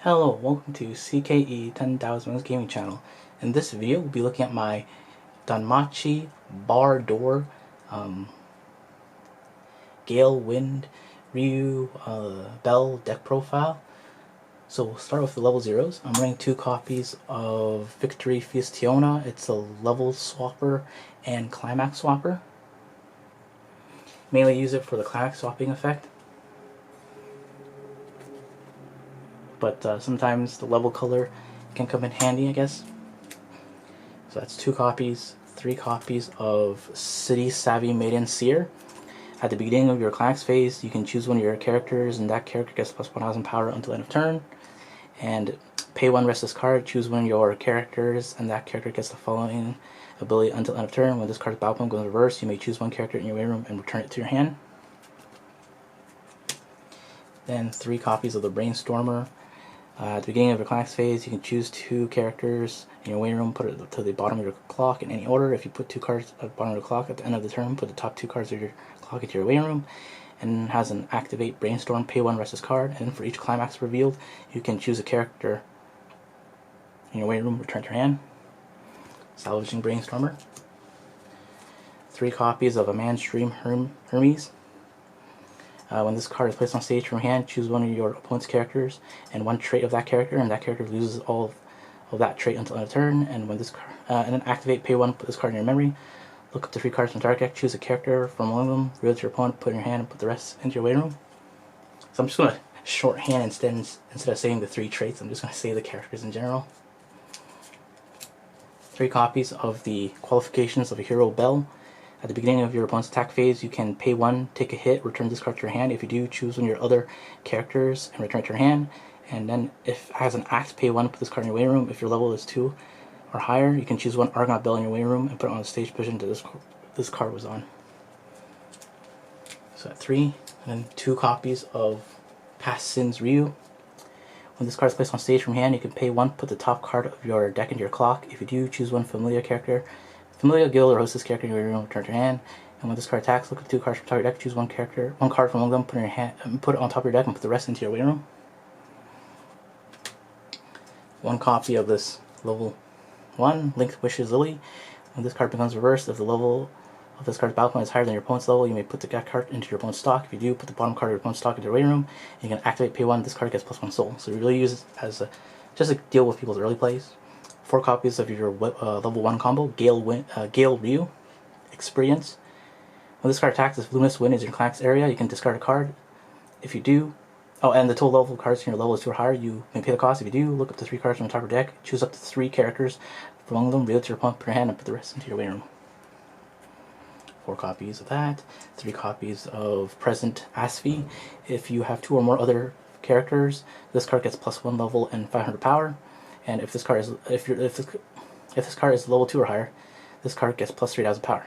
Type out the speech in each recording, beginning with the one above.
Hello, welcome to CKE 10,000 Gaming Channel. In this video, we'll be looking at my DanMachi Bar Door Gale Wind Ryu Bell deck profile. So we'll start with the level zeros. I'm running 2 copies of Victory Fiestiona. It's a level swapper and climax swapper. Mainly use it for the climax swapping effect, but sometimes the level color can come in handy, I guess. So that's 2 copies, 3 copies of City Savvy Maiden Seer. At the beginning of your climax phase, you can choose one of your characters, and that character gets plus 1000 power until end of turn. And pay 1 restless card, choose one of your characters, and that character gets the following ability until end of turn. When this card's battle point goes in reverse, you may choose one character in your waiting room and return it to your hand. Then 3 copies of the Brainstormer. At the beginning of your climax phase, you can choose 2 characters in your waiting room, put it to the bottom of your clock in any order. If you put 2 cards at the bottom of the clock at the end of the turn, put the top 2 cards of your clock into your waiting room. And it has an activate Brainstorm, pay 1 restless card, and for each climax revealed, you can choose a character in your waiting room, return to your hand. Salvaging Brainstormer. 3 copies of A Man's Dream Hermes. When this card is placed on stage from your hand, choose one of your opponent's characters and 1 trait of that character, and that character loses all of that trait until end of turn. And when this and then activate, pay 1, put this card in your memory. Look up the 3 cards from the target deck, choose a character from one of them, reveal it to your opponent, put it in your hand, and put the rest into your waiting room. So I'm just going to shorthand instead of saying the 3 traits, I'm just going to say the characters in general. 3 copies of the qualifications of a Hero Bell. At the beginning of your opponent's attack phase, you can pay 1, take a hit, return this card to your hand. If you do, choose one of your other characters and return it to your hand. And then if it has an act, pay 1, put this card in your waiting room. If your level is 2 or higher, you can choose 1 Argonaut Bell in your waiting room and put it on the stage position that this card was on. So at 3, and then 2 copies of Past Sins Ryu. When this card is placed on stage from hand, you can pay 1, put the top card of your deck into your clock. If you do, choose 1 Familiar character, Familiar, Guild, or Hostess character in your room, return to your hand. And when this card attacks, look at 2 cards from the top of your deck, choose 1 card from among them, put it in your hand, put it on top of your deck, and put the rest into your waiting room. 1 copy of this level 1, Linked Wishes Lily. When this card becomes reversed, if the level of this card's battle point is higher than your opponent's level, you may put that card into your opponent's stock. If you do, put the bottom card of your opponent's stock into your waiting room, and you can activate, pay 1, this card gets plus 1 soul. So you really use it as just to deal with people's early plays. 4 copies of your level 1 combo, Gale Ryu Experience. When this card attacks, if Luminous Wind is your climax area, you can discard a card. If you do, and the total level of cards in your level is 2 or higher, you may pay the cost. If you do, look up to 3 cards from the top of your deck, choose up to 3 characters from among them, reveal it to your opponent, put your hand, and put the rest into your waiting room. 4 copies of that. 3 copies of Present Asfi. If you have 2 or more other characters, this card gets plus 1 level and 500 power. And if this card is if this card is level 2 or higher, this card gets plus 3000 power.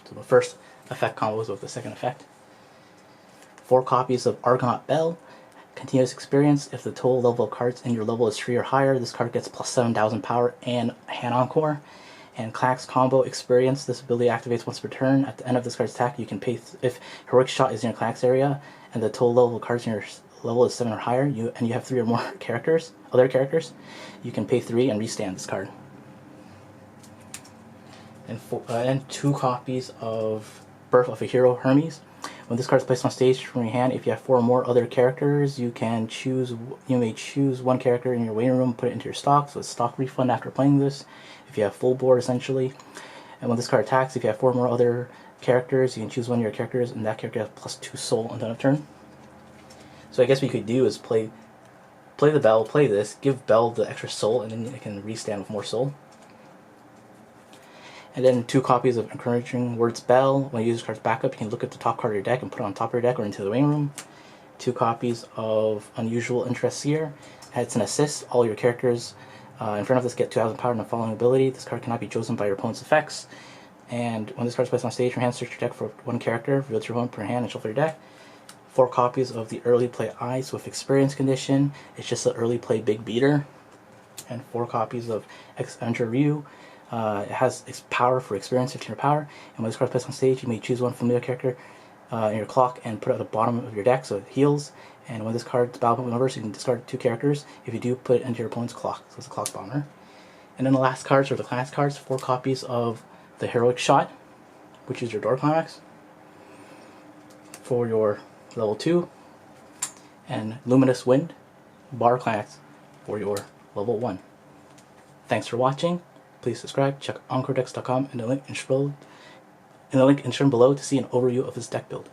So the first effect combos with the second effect. 4 copies of Argonaut Bell. Continuous experience. If the total level of cards in your level is 3 or higher, this card gets plus 7000 power and hand encore. And Clax combo experience. This ability activates once per turn. At the end of this card's attack, you can pay if Heroic Shot is in your Clax area and the total level of cards in your level is 7 or higher, you have 3 or more other characters, you can pay 3 and restand this card. And 2 copies of Birth of a Hero Hermes. When this card is placed on stage from your hand, if you have 4 or more other characters, you may choose 1 character in your waiting room, put it into your stock, so it's stock refund after playing this, if you have full board essentially. And when this card attacks, if you have 4 or more other characters, you can choose one of your characters, and that character has plus 2 soul until end of turn. So I guess what you could do is play the Bell, play this, give Bell the extra soul, and then it can restand with more soul. And then 2 copies of Encouraging Words Bell. When you use this card's backup, you can look at the top card of your deck and put it on top of your deck or into the waiting room. 2 copies of Unusual Interest Seer. It's an assist. All your characters in front of this get 2000 power and the following ability. This card cannot be chosen by your opponent's effects. And when this card is placed on stage, your hand, search your deck for 1 character, reveal it to your opponent, put your hand, and shuffle your deck. 4 copies of the Early Play Ice with Experience Condition. It's just an early play big beater. And 4 copies of X-Avenger Ryu. It has its power for experience, 15 power. And when this card is placed on stage, you may choose 1 familiar character in your clock and put it at the bottom of your deck so it heals. And when this card's battle reverse, you can discard 2 characters. If you do, put it into your opponent's clock. So it's a clock bomber. And then the last cards are the climax cards. 4 copies of the Heroic Shot, which is your door climax for your level 2, and Luminous Wind, bar climax for your level 1. Thanks for watching. Please subscribe. Check EncoreDecks.com in the link in the description below to see an overview of this deck build.